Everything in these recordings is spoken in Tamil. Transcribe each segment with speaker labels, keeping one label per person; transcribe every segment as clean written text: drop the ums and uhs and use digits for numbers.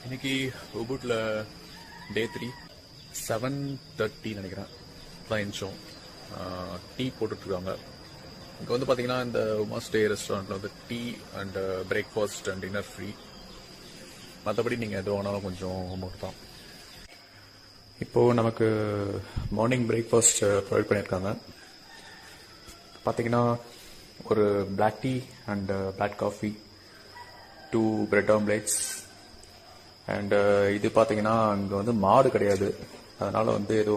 Speaker 1: இன்னைக்கு உபுட்டில் டே 3 7:30 நினைக்கிறேன் தான் எந்திச்சோம். டீ போட்டுட்ருக்காங்க. இங்கே வந்து பார்த்தீங்கன்னா இந்த உமா ஸ்டே ரெஸ்டாரண்ட்டில் வந்து tea and breakfast and dinner free. மற்றபடி நீங்கள் எது வாங்கினாலும் கொஞ்சம் அமௌண்ட் தான். இப்போது நமக்கு மார்னிங் பிரேக்ஃபாஸ்ட் ப்ரொவைட் பண்ணியிருக்காங்க. பார்த்தீங்கன்னா ஒரு black tea and black coffee, 2 bread omelettes and இது பார்த்தீங்கன்னா இங்கே வந்து மாடு கிடையாது, அதனால வந்து ஏதோ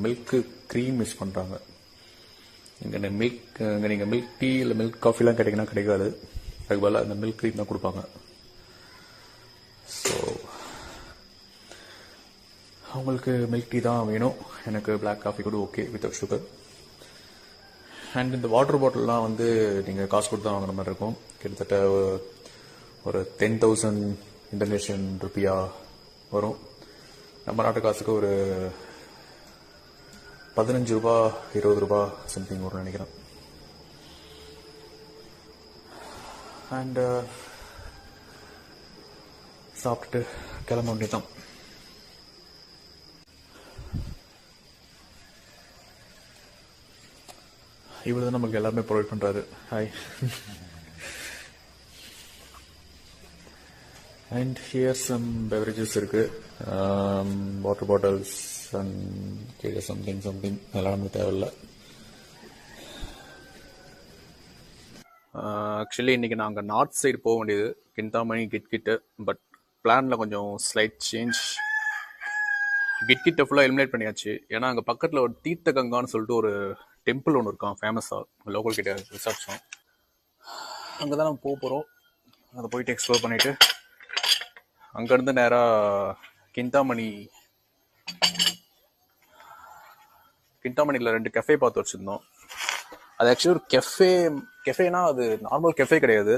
Speaker 1: மில்க்கு க்ரீம் மிஸ் பண்ணுறாங்க. இங்கே நீங்கள் மில்க் டீ இல்லை மில்க் காஃபிலாம் கேட்டிங்கன்னா கிடைக்காது, அதுக்கு பதிலாக அந்த மில்க் க்ரீம் தான் கொடுப்பாங்க. ஸோ அவங்களுக்கு மில்க் டீ தான் வேணும், எனக்கு பிளாக் காஃபி கூட ஓகே வித்தவுட் சுகர். அண்ட் இந்த வாட்டர் பாட்டில்லாம் வந்து நீங்கள் காசு கொடுத்து தான் வாங்குற மாதிரி இருக்கும். கிட்டத்தட்ட ஒரு 10,000 இந்தோனேஷியன் ருப்பியா வரும். நம்ம நாட்டு காசுக்கு ஒரு 15 ரூபா 20 ரூபா சம்திங் வரும்னு நினைக்கிறேன். அண்ட் சாப்பிட்டுட்டு கிளம்ப வேண்டியதான். இவர் தான் நமக்கு எல்லாருமே ப்ரொவைட் பண்ணுறாரு. Hi. And here some beverages இருக்கு, வாட்டர் பாட்டில்ஸ் அண்ட் கீழே சம்திங் அதெல்லாம் நமக்கு தேவையில்லை. ஆக்சுவலி இன்னைக்கு நாங்கள் நார்த் சைடு போக வேண்டியது, கிண்டாமணி கிட்கிட்டு. பட் பிளானில் கொஞ்சம் ஸ்லைட் சேஞ்ச். கிட்கிட்ட ஃபுல்லாக எலிமினேட் பண்ணியாச்சு. ஏன்னா அங்கே பக்கத்தில் ஒரு தீர்த்த கங்கான்னு சொல்லிட்டு ஒரு டெம்பிள் ஒன்று இருக்கான் ஃபேமஸாக, லோக்கல் கிட்ட விசாரிச்சோம். அங்கே தான் நம்ம போக போகிறோம். அதை போயிட்டு எக்ஸ்ப்ளோர் பண்ணிவிட்டு அங்கேருந்து நேராக கிண்டாமணியில் 2 கெஃபே பார்த்து வச்சுருந்தோம். அது ஆக்சுவலி ஒரு கெஃபேனா அது நார்மல் கெஃபே கிடையாது,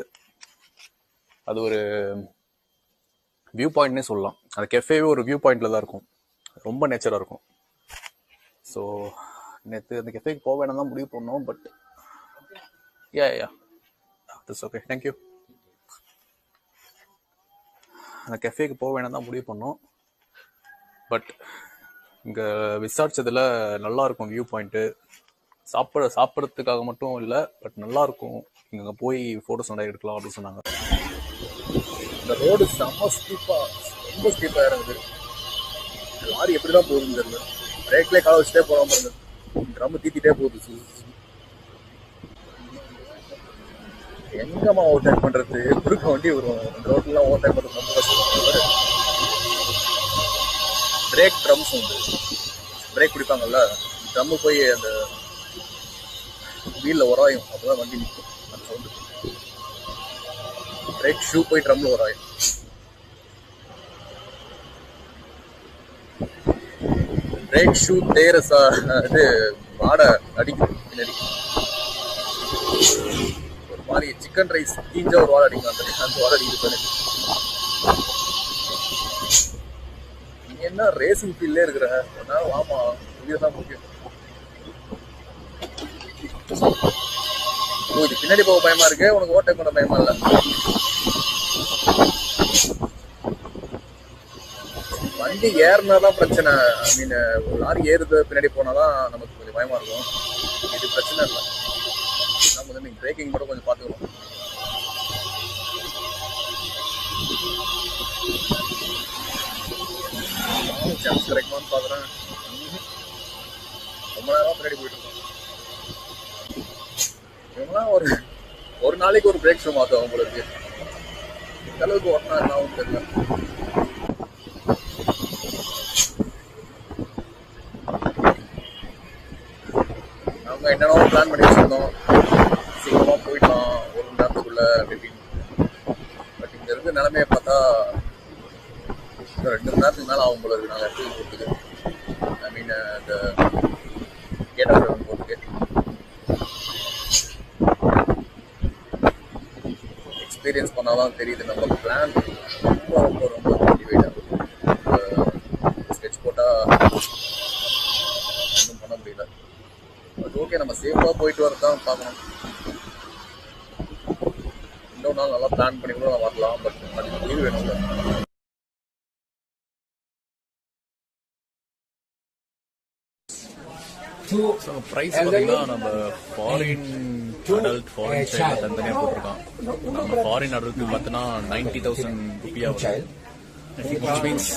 Speaker 1: அது ஒரு வியூ பாயிண்ட்னே சொல்லலாம். அந்த கெஃபேவே ஒரு வியூ பாயிண்டில் தான் இருக்கும், ரொம்ப நேச்சராக இருக்கும். ஸோ நேற்று அந்த கெஃபேக்கு போக வேணாம் தான் முடிவு பண்ணோம். But yeah that's okay, thank you. அந்த கெஃபேக்கு போக வேணாம் தான் முடிவு பண்ணோம். பட் இங்கே விசாரிச்சதில் நல்லா இருக்கும் வியூ பாயிண்ட்டு. சாப்பிட்றதுக்காக மட்டும் இல்லை, பட் நல்லா இருக்கும். இங்கே போய் ஃபோட்டோஸ் நல்லா எடுக்கலாம் அப்படின்னு சொன்னாங்க. இந்த ரோடு செம்ம ஸ்டீப்பாக, ரொம்ப ஸ்டீப்பாக இறங்குது. லாரி எப்படி தான் போகுதுன்னு தெரியல. பிரேக்லேயே கால வச்சுட்டே போகாமல் இருந்தது, ட்ரம் தீத்திட்டே போகுது. எங்கம்மா ஓவர் டேக் பண்ணுறது, குறுக்க வண்டி வரும். இந்த ரோட்லாம் ஓவர் டேக் பண்ணுறது ரொம்ப கஷ்டம். பிரேக் ட்ரம்ஸ் வந்து பிரேக் பிடிப்பாங்கல்ல, ட்ரம்மு போய் அந்த வீலில் உராயும், அப்போதான் வண்டி நிற்கும். அந்த சவுண்டு பிரேக் ஷூ போய் ட்ரம்மில் உராயும். பிரேக் ஷூ தேரஸா இது வாடை அடிக்கும் பின்னாடி. ஒரு மாதிரி சிக்கன் ரைஸ் தீஞ்சா ஒரு வாடை அடிக்கும், அந்த வாடை அடிக்குது. நீ என்ன ரேசிங் ஃபீல்ட்லேயே இருக்கிற, அதனால வாமா, இதுதான் முக்கியம். இது பின்னாடி போக பயமா இருக்கு, உனக்கு ஓட்டை பண்ண பயமா இல்லை. வண்டி ஏறினாதான் பிரச்சனை. ஐ மீன் ஒரு லாரி ஏறுது பின்னாடி போனாதான் நமக்கு கொஞ்சம் பயமா இருக்கும். இது பிரச்சனை இல்லை. நம்ம வந்து நீங்கள் பிரேக்கிங் மட்டும் கொஞ்சம் பார்த்துக்கணும். சான்ஸ் கிடைக்குமான்னு பார்க்குறேன். ரொம்ப நேரம் பின்னாடி போயிட்டு இருக்கோம். இவங்களாம் ஒரு நாளைக்கு ஒரு பிரேக் ஷூ மாற்றுவோம் உங்களுக்கு. இந்த அளவுக்கு ஓட்டினா என்ன தெரியல. நாங்கள் என்னென்ன பிளான் பண்ணி வச்சுருந்தோம், சீக்கிரமாக போயிட்டோம் 1 மணி நேரத்துக்குள்ள அப்படின்னு. பட் இங்கே இருந்து நிலைமையை பார்த்தா 2 மணி நேரத்துக்கு மேலே ஆகும் போல இருக்கு. நாங்கள் இடத்துக்கு போகிறதுக்கு, ஐ மீன் இந்த கேட்டால் போகிறதுக்கு. எக்ஸ்பீரியன்ஸ் பண்ணாதான் தெரியுது நம்ம பிளான் ரொம்ப ரொம்ப ரொம்ப மோட்டிவேட்டாக. ஸ்கெட்ச் போட்டால் ஒன்றும் பண்ண முடியல. பட் ஓகே, நம்ம சேஃபாக போயிட்டு வரதான் பார்க்கணும். இன்னொரு நாள் நல்லா பிளான் பண்ணி கூட வரலாம், பட் அதுக்கு லீவ் வேணும். ஸோ ப்ரைஸ் பார்த்தீங்கன்னா நம்ம ஃபாரின் அடல்ட் ஃபாரின் சைல்டு தனித்தனியாக போட்டிருக்கோம். நம்ம ஃபாரின் அடல்ட்டு பார்த்தோன்னா 90,000 ருபியா வரும். விச் மீன்ஸ்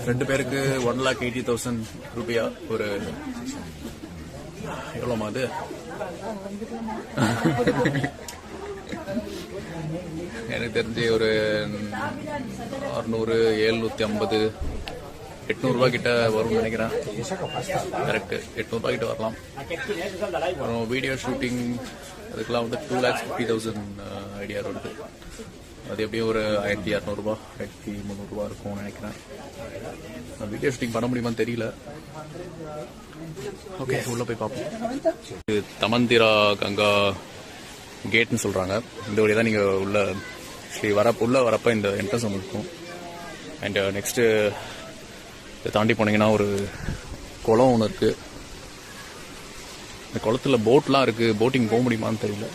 Speaker 1: 2 பேருக்கு 1,80,000 ருபியா. ஒரு எவ்வளோமா அது? எனக்கு தெரிஞ்சு ஒரு 600, 750, 800 கிட்ட வரும்னு நினைக்கிறேன். கரெக்ட், 800 கிட்ட வரலாம். அப்புறம் வீடியோ ஷூட்டிங் அதுக்கெல்லாம் வந்து 2,50,000 ஐடியா வருது. அது எப்படியும் ஒரு 1,200, 1,300 இருக்கும்னு நினைக்கிறேன். வீடியோ ஷூட்டிங் பண்ண முடியுமான்னு தெரியல. ஓகே, உள்ள போய் பார்ப்போம். இது தமந்திரா கங்கா கேட்னு சொல்றாங்க. இந்த வழியா தான் நீங்க உள்ள உள்ள வரப்ப இந்த என்ட்ரன்ஸ் ஒன்று இருக்கும். அண்ட் நெக்ஸ்ட் இதை தாண்டி போனீங்கன்னா ஒரு குளம் ஒன்று இருக்கு. இந்த குளத்துல போட்லாம் இருக்கு. போட்டிங் போக முடியுமான்னு தெரியல.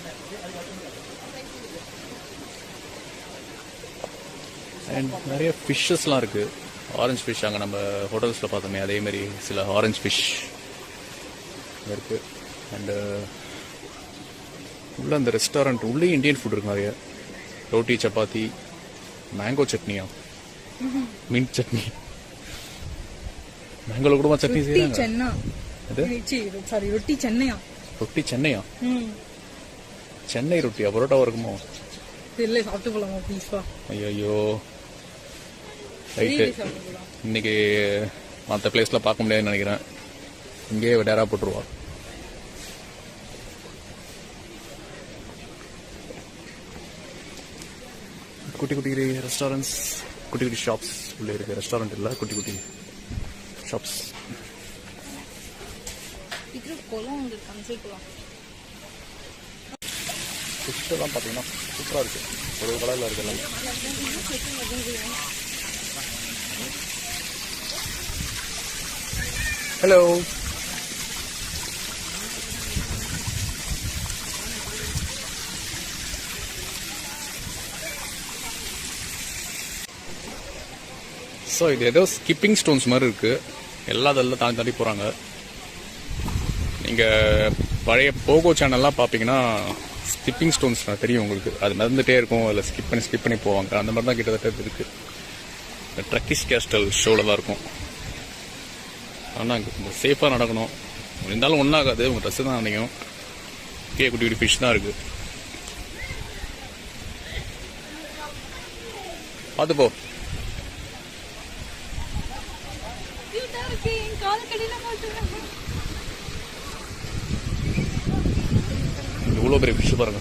Speaker 1: அண்ட் நிறைய ஃபிஷ்ஷஸ்லாம் இருக்கு. ஆரஞ்சு ஃபிஷ் அங்கே நம்ம ஹோட்டல்ஸில் பார்த்தோமே அதே மாதிரி சில ஆரஞ்சு ஃபிஷ் இருக்கு. அண்ட் உள்ள அந்த ரெஸ்டாரண்ட் உள்ளே இந்தியன் ஃபுட் இருக்கு நிறைய. ரோட்டி, சப்பாத்தி, மேங்கோ சட்னியா, மீன் சட்னி, மேங்கோல கூட சட்னி செய்யறாங்க. ரொட்டி சென்னையா? ரொட்டி சென்னையா? சென்னை ரொட்டியா? பரோட்டா இருக்குமோ? இல்ல, சாப்பிட்டு போலாமா ப்ளீஸ் வா. ஐயோ ரைட்டு, இன்னைக்கு மற்ற பிளேஸ்ல பார்க்க முடியாதுன்னு நினைக்கிறேன். இங்கேயே டேரா போட்டுருவா. குட்டி குட்டி ரெஸ்டாரண்ட்ஸ், குட்டி குட்டி ஷாப்ஸ் உள்ள இருக்கு. ரெஸ்டாரண்ட் இல்ல, குட்டி குட்டி ஷாப்ஸ். ஃபிஷ்ஷெல்லாம் பார்த்தீங்கன்னா சூப்பராக இருக்கு. ஒரு கலரில் இருக்கு எல்லாமே. ஹலோ, ஸோ இது ஏதோ ஸ்கிப்பிங் ஸ்டோன்ஸ் மாதிரி இருக்கு. எல்லாத்தெல்லாம் தாண்டி தாண்டி போகிறாங்க. நீங்கள் பழைய போகோ சேனல்லாம் பார்ப்பீங்கன்னா ஸ்கிப்பிங் ஸ்டோன்ஸ் தெரியும் உங்களுக்கு. அது நடந்துகிட்டே இருக்கும். அதில் ஸ்கிப் பண்ணி போவாங்க. அந்த மாதிரி தான் கிட்டத்தட்ட இருக்கு. இந்த ட்ரக்கிஷ் கேஸ்டல் ஷோவில் தான் இருக்கும். ஆனால் கொஞ்சம் சேஃபாக நடக்கணும். இருந்தாலும் ஒன்றாகாது. உங்கள் ட்ரெஸ்ஸு தான் நினைக்கும். குட்டி குட்டி ஃபிஷ் தான் இருக்கு. பார்த்து போ. இவ்வளோ பெரிய ஃபிஷ் பாருங்க.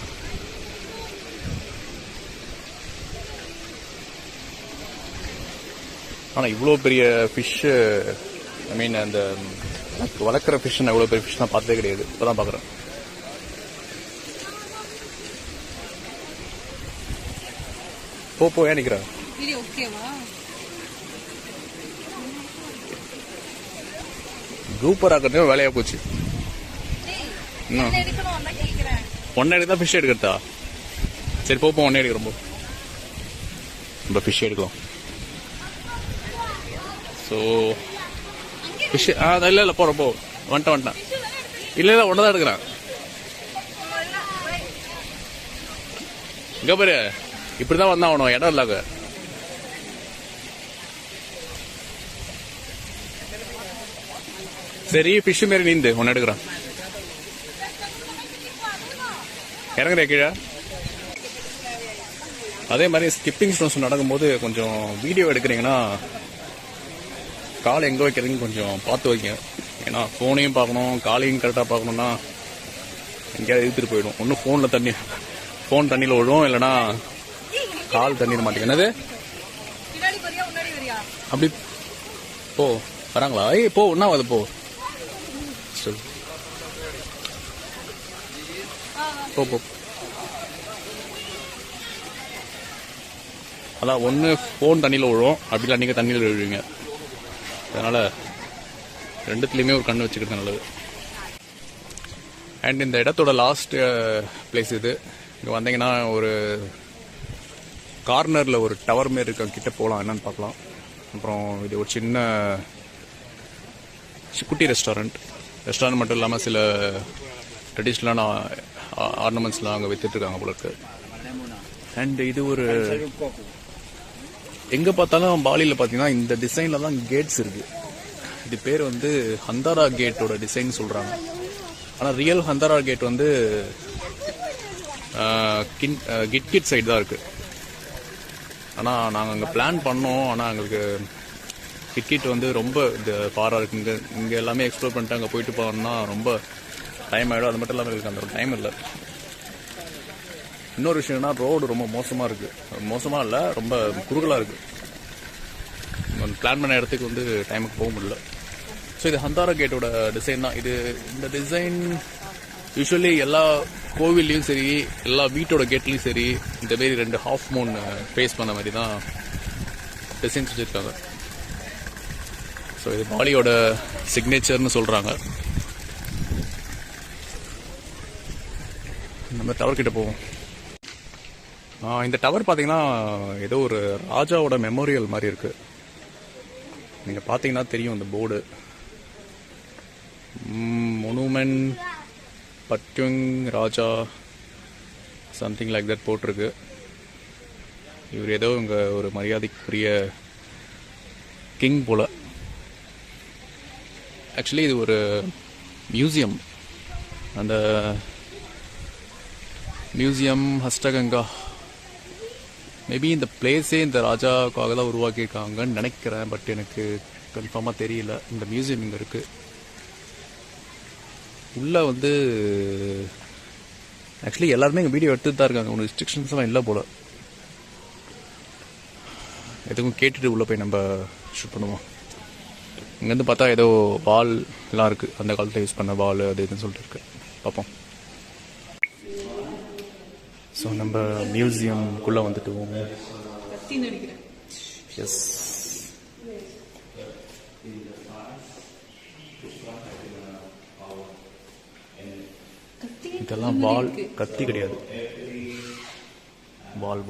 Speaker 1: ஆனால் இவ்வளோ பெரிய ஃபிஷ்ஷு, ஐ மீன் அந்த வளர்க்குற ஃபிஷ் நான் இவ்வளோ பெரிய ஃபிஷ் நான் பார்த்ததே கிடையாது. இப்போ தான் பார்க்குறேன். போ ஏன் நிற்கிறேன்? சூப்பர் ஆக்கிறதுக்கு வேலையாக போச்சு. ஒன்னே எடுக்க தான் ஃபிஷ் எடுக்கிறதா? சரி போப்போம், ஒன்னே எடுக்கிறோம். நம்ம ஃபிஷ் எடுக்கலாம். ஸோ ஃபிஷ் இல்லை போகிறோம். வந்துட்டேன். இல்லை ஒன்று தான் எடுக்கிறேன். இங்கே பாரு, இப்படி தான் வந்தா ஆகணும். இடம் இல்லாத. சரி ஃபிஷ் மாரி நீந்து ஒன்று எடுக்கிறேன். இறங்குற கீழே. அதே மாதிரி ஸ்கிப்பிங் ஸ்டோன்ஸ் நடக்கும்போது கொஞ்சம் வீடியோ எடுக்கிறீங்கன்னா காலை எங்கே வைக்கிறதுன்னு கொஞ்சம் பார்த்து வைங்க. ஏன்னா ஃபோனையும் பார்க்கணும், காலையும் கரெக்டாக பார்க்கணுன்னா எங்கேயாவது இழுத்துட்டு போயிடும். ஒன்றும் ஃபோன் தண்ணியில் விழும், இல்லைன்னா கால் தண்ணியில் மாட்டேங்க. என்னது அப்படி போ வராங்களா? போ ஒன்றா அது போ. போ. அதான் ஒன்று ஃபோன் தண்ணியில் விழும், அப்படிலாம் நீங்கள் தண்ணியில் விழுவீங்க. அதனால் ரெண்டுத்துலேயுமே ஒரு கண் வச்சுக்கிறது நல்லது. அண்ட் இந்த இடத்தோட லாஸ்ட் பிளேஸ் இது. இங்கே வந்தீங்கன்னா ஒரு கார்னரில் ஒரு டவர் மாரி இருக்க கிட்ட போகலாம், என்னன்னு பார்க்கலாம். அப்புறம் இது ஒரு சின்ன குட்டி ரெஸ்டாரண்ட். ரெஸ்டாரண்ட் மட்டும் இல்லாமல் சில ட்ரெடிஷ்னலான ஆர்னமெண்ட்ஸ்லாம் அங்கே விற்றுட்ருக்காங்க போல இருக்கு. அண்ட் இது ஒரு எங்கே பார்த்தாலும் பாலியில் பார்த்தீங்கன்னா இந்த டிசைனில் தான் கேட்ஸ் இருக்குது. இது பேர் வந்து ஹந்தாரா கேட்டோட டிசைன் சொல்கிறாங்க. ஆனால் ரியல் ஹந்தாரா கேட் வந்து கிட்கிட் சைடு தான் இருக்குது. ஆனால் நாங்கள் அங்கே பிளான் பண்ணோம். ஆனால் எங்களுக்கு கிட்கிட் வந்து ரொம்ப இது ஃபாராக இருக்குது. இங்கே எல்லாமே எக்ஸ்ப்ளோர் பண்ணிட்டு அங்கே போயிட்டு போனோம்னா ரொம்ப டைம் ஆகிடும். அது மட்டும் இல்லாமல் எங்களுக்கு அந்த ஒரு டைம் இல்லை. இன்னொரு விஷயம்னா ரோடு ரொம்ப மோசமாக இருக்குது. மோசமாக இல்லை, ரொம்ப குறுகலாக இருக்குது. பிளான் பண்ண இடத்துக்கு வந்து டைமுக்கு போக முடியல. ஸோ இது ஹந்தாரா கேட்டோட டிசைன் தான். இந்த டிசைன் யூஸ்வலி எல்லா கோவில்லையும் சரி, எல்லா வீட்டோட கேட்லேயும் சரி, இந்த மாரி 2 ஹாஃப் மூன் ஃபேஸ் பண்ண மாதிரி தான் டிசைன்ஸ் வச்சுருக்காங்க. ஸோ இது பாலியோட சிக்னேச்சர்னு சொல்கிறாங்க. நம்ம டவர் கிட்ட போவோம். இந்த டவர் பார்த்தீங்கன்னா ஏதோ ஒரு ராஜாவோட மெமோரியல் மாதிரி இருக்கு. நீங்கள் பார்த்தீங்கன்னா தெரியும் இந்த போர்டு மொனுமெண்ட் பட்டுங் ராஜா சம்திங் லைக் தட் போட்டிருக்கு. இவர் ஏதோ இங்கே ஒரு மரியாதைக்குரிய கிங் போல. ஆக்சுவலி இது ஒரு மியூசியம். அந்த மியூசியம் ஹஸ்டகங்கா மேபி இந்த பிளேஸே இந்த ராஜாவுக்காக தான் உருவாக்கியிருக்காங்கன்னு நினைக்கிறேன். பட் எனக்கு கன்ஃபார்மாக தெரியல. இந்த மியூசியம் இங்கே இருக்குது. உள்ளே வந்து ஆக்சுவலி எல்லாருமே இங்கே வீடியோ எடுத்துட்டு தான் இருக்காங்க. ஒன்று ரெஸ்ட்ரிக்ஷன்ஸ்லாம் இல்லை போல். எதுக்கும் கேட்டுட்டு உள்ளே போய் நம்ம ஷூட் பண்ணுவோம். இங்கேருந்து பார்த்தா ஏதோ வால்லாம் இருக்குது. அந்த காலத்தில் யூஸ் பண்ண வால் அது இதுன்னு சொல்லிட்டு இருக்கு. பார்ப்போம். ஸோ நம்ம மியூசியம்குள்ளே வந்துட்டுவோம். எஸ், இதெல்லாம் வால், கத்தி கிடையாது. வால்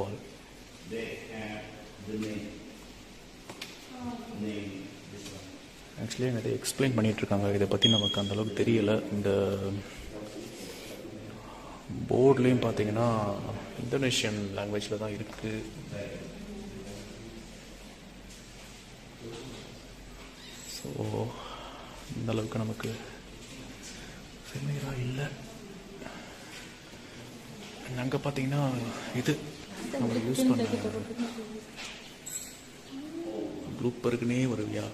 Speaker 1: ஆக்சுவலி நிறைய எக்ஸ்பிளைன் பண்ணிட்டு இருக்காங்க. இதை பற்றி நமக்கு அந்த அளவுக்கு தெரியல. இந்த போர்ட்லேயும் பார்த்தீங்கன்னா இந்தோனேஷியன் லாங்குவேஜில் தான் இருக்குது. ஸோ இந்த அளவுக்கு நமக்கு ஃபெமிலியராக இல்லை. அங்கே பார்த்தீங்கன்னா இது நம்ம யூஸ் பண்ண ப்ளூப்பருக்குனே வருவியா,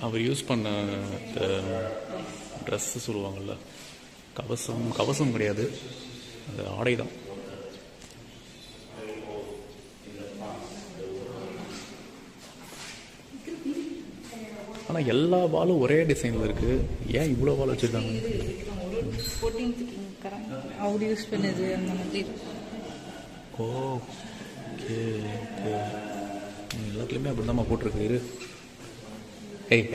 Speaker 1: அவர் யூஸ் பண்ண இந்த ட்ரெஸ்ஸு சொல்லுவாங்கள்ல, கவசம் கிடையாது, அது ஆடை தான். ஆனால் எல்லா வாலும் ஒரே டிசைனில் இருக்குது. ஏன் இவ்வளோ வால் வச்சுருக்காங்க?
Speaker 2: அவர் யூஸ் பண்ணது அந்த மாதிரி.
Speaker 1: ஓகே, எல்லாத்துலேயுமே அப்படி தான் போட்டிருக்கு. இரு,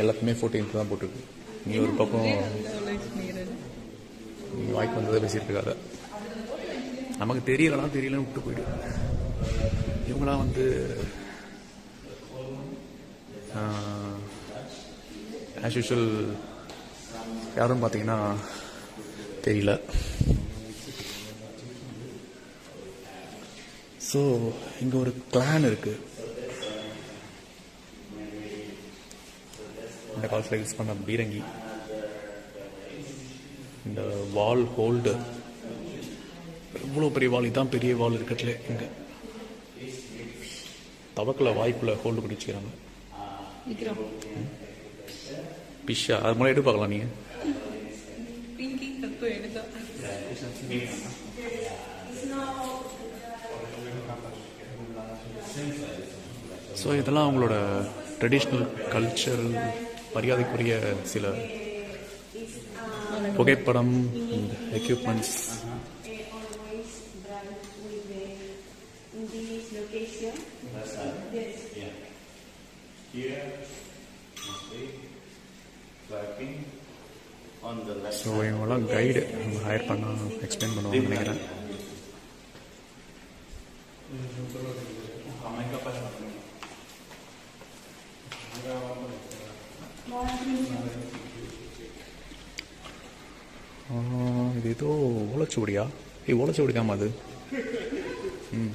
Speaker 1: எல்லாத்துக்குமே 14 தான் போட்டிருக்கு. நீ ஒரு பக்கம் நீ வாய்க்கு வந்ததை பேசிட்டு இருக்காத. நமக்கு தெரியலன்னு விட்டு போயிடு. இவங்களாம் வந்து ஆஸ் யூஷுவல் யாரும் பார்த்தீங்கன்னா தெரியல. ஸோ இங்கே ஒரு கிளான் இருக்கு. இந்த காலத்தில் யூஸ் பண்ண பீரங்கி, இந்த வால் ஹோல்டர், இவ்வளோ பெரிய வால், இதுதான் பெரிய வால் இருக்கட்டுல. இங்கே தவக்கில் வாய்க்குள்ள ஹோல்டு பண்ணி வச்சுக்கிறாங்க. பிஷா அது மாதிரி எடுத்து பார்க்கலாம் நீங்கள். ஸோ இதெல்லாம் அவங்களோட ட்ரெடிஷ்னல் கல்ச்சர், மரியாதைக்குரிய சில புகைப்படம், எக்யூப்மெண்ட்ஸ். ஸோ இவங்கெல்லாம் கைடு ஹையர் பண்ணால் எக்ஸ்பிளைன் பண்ணுவாங்கன்னு நினைக்கிறேன். இது ஏதோ ஓலைச்சுவடியா? ஓலைச்சுவடி தாம்மா அது. ம்,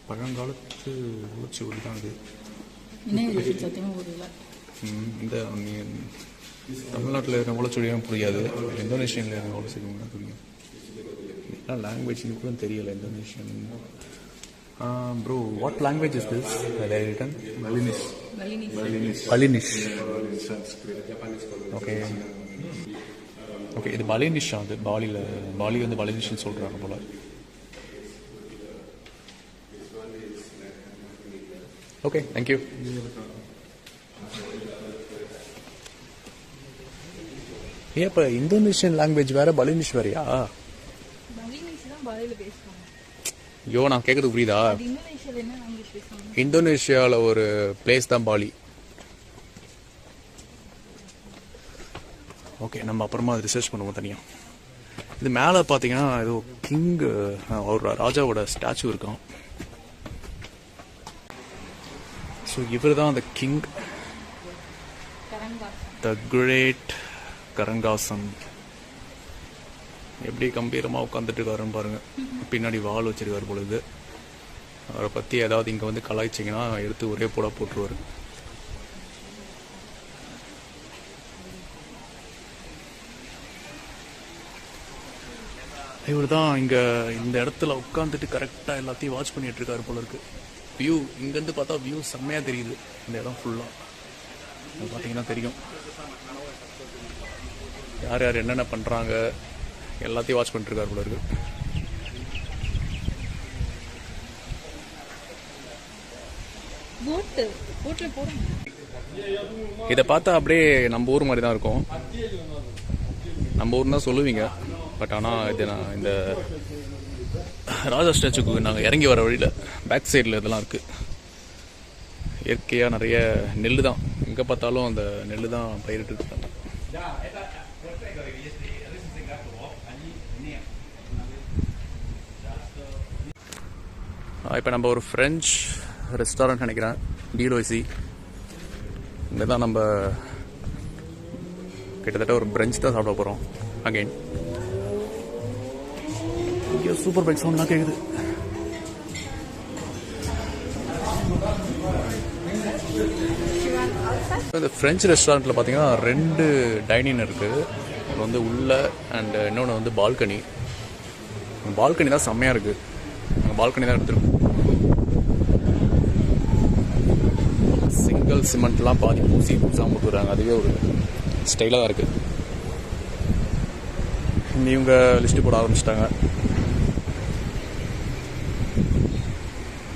Speaker 1: பழங்காலத்து ஓலைச்சுவடி தான் இது.
Speaker 2: சத்தியமாக புரியல.
Speaker 1: இந்த தமிழ்நாட்டில் இருக்கிற ஓலைச்சுவடியும் புரியாது, இந்தோனேஷியனில் இருக்கிற ஓலைச்சுவடி தான் புரியும். என்ன லாங்குவேஜ்னு கூட தெரியல. Indonesian. Bro, what language is this written?
Speaker 3: Balinese.
Speaker 1: Balinese. Okay okay, இது பலினிஷா? அது பாலி வந்து பலினிஷ்னு சொல்கிறாங்க போல. Okay, thank you. ஏன் இப்போ இந்தோனேஷியன் லாங்குவேஜ் வேற, பலினிஷ் வேறையா?
Speaker 2: பலினிஷ் தான் பாலியில் பேசுவாங்க.
Speaker 1: ஐயோ, நான் கேட்குறது புரியுதா?
Speaker 2: அது இந்தோனேஷியாவில் என்ன லாங்குவேஜ் பேசுவாங்க?
Speaker 1: இந்தோனேஷியாவில் ஒரு பிளேஸ் தான் பாலி. ஓகே, நம்ம அப்புறமா ரிசர்ச் பண்ணுவோம் தனியாக. இது மேலே பார்த்தீங்கன்னா ஏதோ கிங், ஒரு ராஜாவோட ஸ்டாச்சு இருக்கும். ஸோ இவர் தான் அந்த கிங், த கிரேட் கரங்காசன். எப்படி கம்பீரமாக உட்காந்துட்டு இருக்காருன்னு பாருங்க. பின்னாடி வால் வச்சிருக்காரு பொழுது. அவரை பற்றி ஏதாவது இங்கே வந்து கலாய்ச்சிங்கன்னா எடுத்து ஒரே போட போட்டுருவார். இவர் தான் இங்கே இந்த இடத்துல உட்காந்துட்டு கரெக்டாக எல்லாத்தையும் வாட்ச் பண்ணிட்டு இருக்காரு போல இருக்கு. வியூ இங்கேருந்து பார்த்தா வியூ செம்மையாக தெரியுது. இந்த இடம் ஃபுல்லாக பார்த்தீங்கன்னா தெரியும் யார் யார் என்னென்ன பண்ணுறாங்க எல்லாத்தையும் வாட்ச் பண்ணிட்டு இருக்காரு போல இருக்கு. இதை பார்த்தா அப்படியே நம்ம ஊர் மாதிரி தான் இருக்கும். நம்ம ஊர்னு தான் சொல்லுவீங்க. பட் ஆனால் இது நான் இந்த ராஜா ஸ்டாச்சுக்கு நாங்கள் இறங்கி வர வழியில் பேக் சைடில் இதெல்லாம் இருக்குது. இயற்கையாக நிறைய நெல் தான், எங்கே பார்த்தாலும் அந்த நெல் தான் பயிரிட்டு இருக்காங்க. இப்போ நம்ம ஒரு ஃப்ரெஞ்ச் ரெஸ்டாரண்ட் நினைக்கிறேன், டிலோய்சி. இங்கே தான் நம்ம கிட்டத்தட்ட ஒரு பிரெஞ்ச் தான் சாப்பிட போகிறோம். அகைன் இங்கே சூப்பர் பைக் சவுண்ட்லாம் கேட்குது. இந்த ஃப்ரெஞ்ச் ரெஸ்டாரண்ட்டில் பார்த்தீங்கன்னா 2 டைனிங் இருக்குது. இது வந்து உள்ள அண்ட் இன்னொன்று வந்து பால்கனி. பால்கனி தான் செம்மையாக இருக்குது. நாங்கள் பால்கனி தான் எடுத்துருக்கோம். சிங்கிள் சிமெண்ட்லாம் பாதி பூசி பூசாமல் போட்டுறாங்க. அதுவே ஒரு ஸ்டைலாக தான் இருக்குது. இவங்க லிஸ்ட்டு போட ஆரம்பிச்சிட்டாங்க.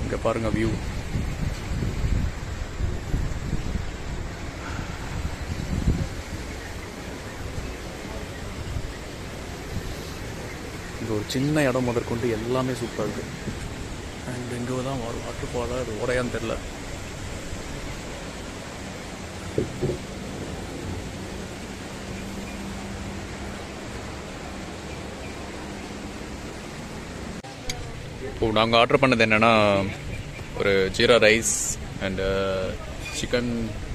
Speaker 1: இங்கே பாருங்கள் வியூ. இங்கே ஒரு சின்ன இடம் முதற்கொண்டு எல்லாமே சூப்பராக இருக்குது. அண்ட் இங்கே தான் வாட்டர் ஃபாலாக அது ஓடையான்னு தெரில. இப்போ நாங்கள் ஆர்டர் பண்ணது என்னென்னா ஒரு ஜீரா ரைஸ் அண்டு சிக்கன்,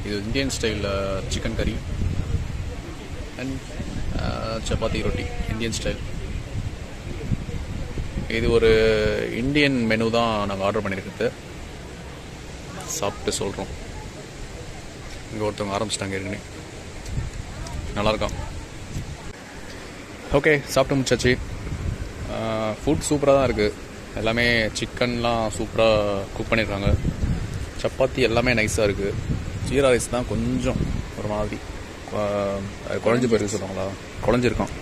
Speaker 1: இது இந்தியன் ஸ்டைலில் சிக்கன் கறி அண்ட் சப்பாத்தி ரொட்டி இந்தியன் ஸ்டைல். இது ஒரு இந்தியன் மெனு தான் நாங்கள் ஆர்டர் பண்ணியிருக்கிறது. சாப்பிட்டு சொல்கிறோம். இங்கே ஒருத்தவங்க ஆரம்பிச்சிட்டாங்க ஏற்கனவே. நல்லாயிருக்கான். ஓகே, சாப்பிட்டு முடிச்சாச்சு. ஃபுட் சூப்பராக தான் இருக்குது. எல்லாமே சிக்கன்லாம் சூப்பராக குக் பண்ணியிருக்காங்க. சப்பாத்தி எல்லாமே நைஸாக இருக்குது. ஜீரா ரைஸ் தான் கொஞ்சம் ஒரு மாதிரி குழஞ்சி போயிருக்கு சொல்லுவாங்களா, குழஞ்சிருக்கான்.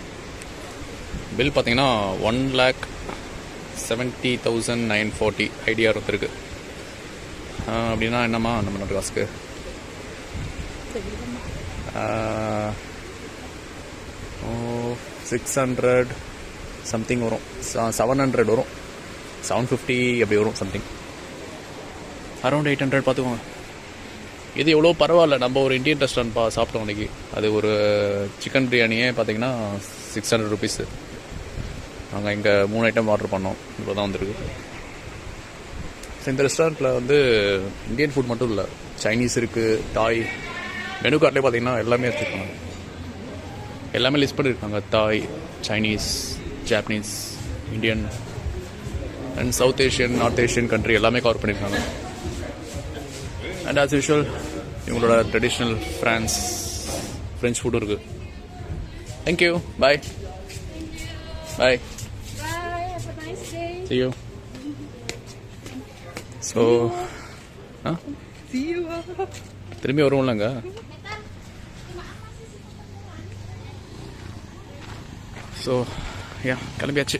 Speaker 1: பில் பார்த்தீங்கன்னா 1,70,940 ஐடியா இருக்குது. அப்படின்னா என்னம்மா நம்ம நாட்டு காசுக்கு 600 சம்திங் வரும். 700 வரும், 750 அப்படி வரும் சம்திங். அரௌண்ட் 800 பார்த்துக்கோங்க. இது எவ்வளோ பரவாயில்ல. நம்ம ஒரு இந்தியன் ரெஸ்டாரண்ட் சாப்பிட்டோம் அன்றைக்கி. அது ஒரு சிக்கன் பிரியாணியே பார்த்தீங்கன்னா 600 ருபீஸு. நாங்கள் இங்கே 3 ஐட்டம் ஆர்டர் பண்ணோம். இப்போ தான் வந்துருக்கு. ஸோ இந்த ரெஸ்டாரண்ட்டில் வந்து இந்தியன் ஃபுட் மட்டும் இல்லை, சைனீஸ் இருக்குது, தாய் மெனு கார்ட்லேயே பார்த்தீங்கன்னா எல்லாமே வச்சுருக்காங்க. எல்லாமே லிஸ்ட் பண்ணியிருக்காங்க. தாய், Chinese, Japanese, Indian and south Asian, north Asian country எல்லாமே கவர் பண்ணியிருக்காங்க. அண்ட் ஆஸ் யூஷுவல் இவங்களோட ட்ரெடிஷ்னல் ஃப்ரெஞ்ச் ஃபுட்டும் இருக்குது. Thank you, bye bye, see you. So திரும்பி வருவோம்லங்க. ஸோ கிளம்பியாச்சு.